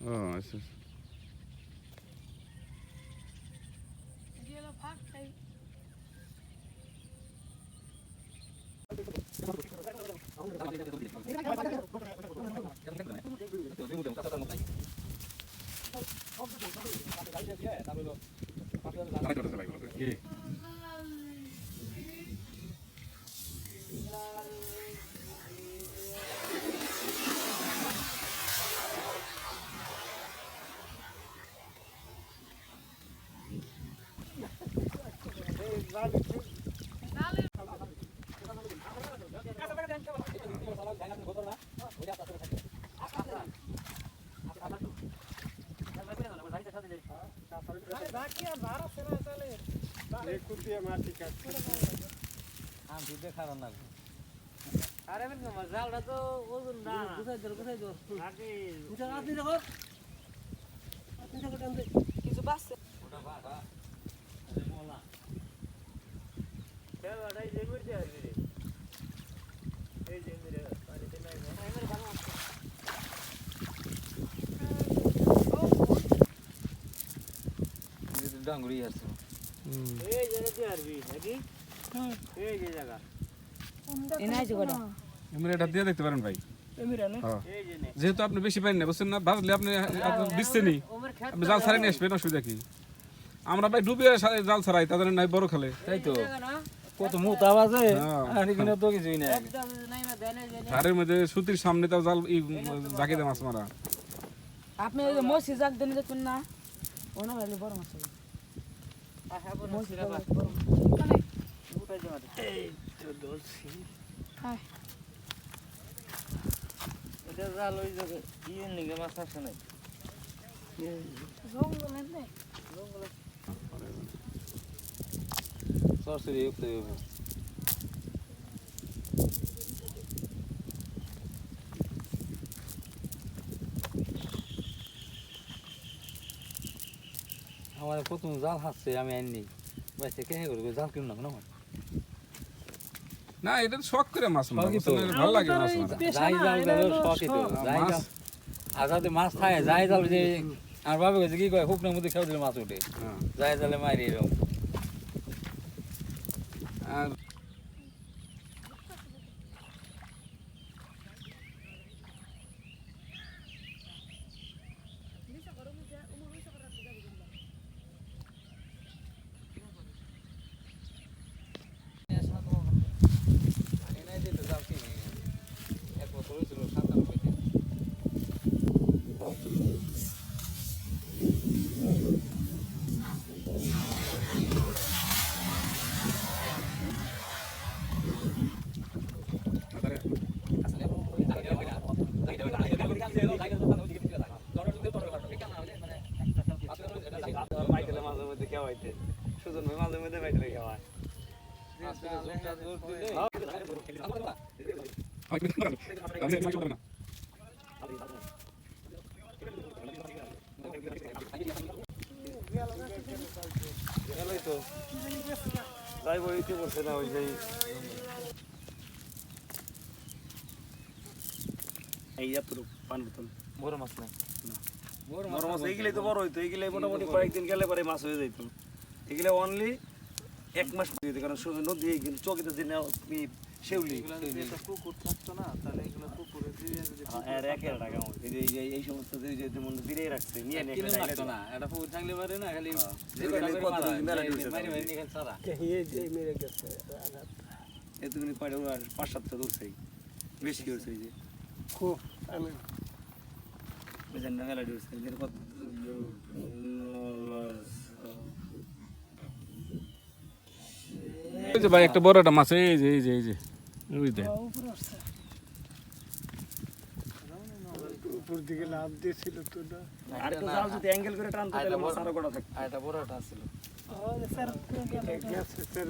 ও আচ্ছা জালটা তো ওজন না কিছু বাঁচছে ডাঙ্গুরি আছে এই জায়গা দিয়ে আরবি নাকি এই যে জায়গা এমনি এটা দিয়ে দেখতে পারেন ভাই হ্যাঁ। এই যে নে যেহেতু আপনি বেশি পাইন না বুঝছেন না ভাবলে আপনি দিচ্ছেনই ওমর খেত আপনি জাল ছাড়াই নিয়ে আসবেন অসুবিধা কি আমরা ভাই ডুবিয়ে জাল ছাড়াই তাদের নাই বড় খালে তাই তো না কত মোটা বাজে হ্যাঁ। আর এখানে তো কিছুই নাই একদম নাই মা দেনে যে ধারের মধ্যে সুতির সামনে তাও জাল জাকি দে মাছ মারা আপনি ওই যে মসি জাগ দেন দেখুন না ওনা হলে বড় মাছ হবে হ্যাঁ বল মসি সিরা জাগ বা বড় মাছ উঠাই দে মাটি এই তো দলছি হ্যাঁ এটা জাল ওই জায়গা ইয়ে নিগে মাছ আসে নাই জঙ্গল নেই সরসরি উঠতে হবে আমার প্রথম জাল হাসছে আমি আননি বাইসে কে করবে জাল কিনুন না না এটা তো শখ করে মাছ মারা শখই তো। বুঝছেন? ভালো লাগে মাছ মারা যাই জাল গেল শখই তো যাই মাছ জাল আজাদে মাছ খায় যাই জাল যে আর বাবা কইছে কি কয় হুকনের মধ্যে খাও দিলে মাছ উঠে হ্যাঁ। যাই জালে মারি এরকম আর মাঝে মধ্যে খাওয়াইতে সুজন ভাই মাঝে মধ্যে বাইরে খাওয়ায় গেলই তো তাই বইতে বলছে না ওই যে এই এতটুকু পান বোতল বড় মাছ নাই বড় মাছ এইগুলাই তো বড় হইতো এইগুলাই মোটামুটি কয়েকদিন গেলে পরে মাছ হয়ে যাইতো এগুলো অনলি 1 মাস দিতে কারণ নদী কিন্তু চকিতে যে শেউলি পুকুর থাকতো না তাহলে এগুলো পুকুরে দিয়ে যদি আর 1000 টাকা মতো এই সমস্ত যে যেমন দিরে রাখছে নিয়ে নে কিনে লাগতো না এটা পুকুর থাকলে পারে না খালি এতগুলি পাড়ে 5-7টা ধরছে বেশি করছে এই যে খুব আমি বুঝেন না মেলা ধরছে এর কত এই যে ভাই একটা বড় একটা মাছ এই যে ওই দেখ উপর দিকে লাভ দিয়েছিল তো না আর একটু জাল যদি অ্যাঙ্গেল করে টানতে তাহলে মাছ আরো বড় থাকতো আর এটা বড়টা ছিল স্যার